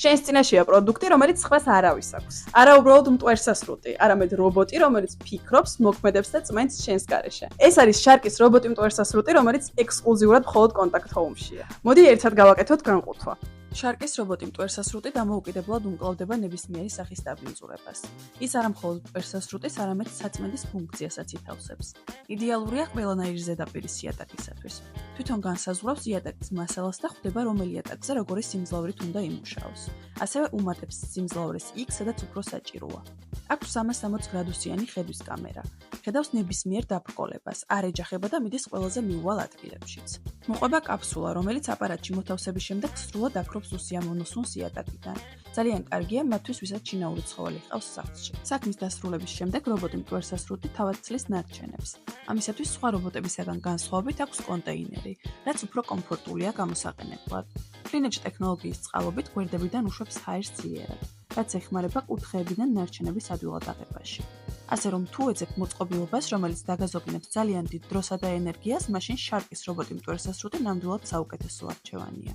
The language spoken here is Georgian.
შენს წინაშეა პროდუქტი, რომელიც სხვას არავის აქვს. არა უბრალოდ მტვერსასრუტი, არამედ რობოტი, რომელიც ფიქრობს, მოქმედებს და წმენს შენს გარეშე. ეს არის შარკის რობოტი მტვერსასრუტი, რომელიც ექსკლუზიურად მხოლოდ Contact Home-შია. მოდი ერთად გავაკეთოთ განყოფა. შარკის რობოტი მტვერსასრუტი დამოუკიდებლად უმკლავდება ნებისმიერი სახის დაბინძურებას. ის არა მხოლოდ მტვერსასრუტის, არამედ საწმენდის ფუნქციასაც ითავსებს. idеალურია ყველანაირი ზედაპირის იატაკისათვის. თვითონ განსაზღვრავს იატაკის მასალას და ხვდება რომელი იატაკზე როგორი სიმძლავრით უნდა იმუშაოს. ასევე უმატებს სიმძლავრეს იქ, სადაც უფრო საჭიროა. აქვს 360 გრადუსიანი ხედვის კამერა. ხედავს ნებისმიერ დაბრკოლებას, არ ეჯახება და მიდის ყველაზე მიუვალ ადგილებშიც. მოყვება კაფსულა, რომელიც აპარატში მოთავსების შემდეგ სრულად აქრობს უსიამოვნო სუნს იატაკიდან. ძალიან კარგია მათთვის, ვისაც შინაური ცხოველი ჰყავს სახლში. საქმის დასრულების შემდეგ რობოტი მტვერსასრუტი თავად ცლის ნარჩენებს. ამისათვის სხვა რობოტებისაგან განსხვავებით აქვს კონტეინერი, რაც უფრო კომფორტულია გამოსაყენებლად. Cleanedge ტექნოლოგიის წყალობით გვერდებიდან უშვებს ჰაერს ძლიერად, რაც ეხმარება კუთხეებიდან ნარჩენების ადვილად აღებაში. ასე რომ თუ ეძებ მოწყობილობას, რომელიც დაგაზოგინებს ძალიან დიდ დროსა და ენერგიას, მაშინ შარკის რობოტი მტვერსასრუტი ნამდვილად საუკეთესო არჩევანია.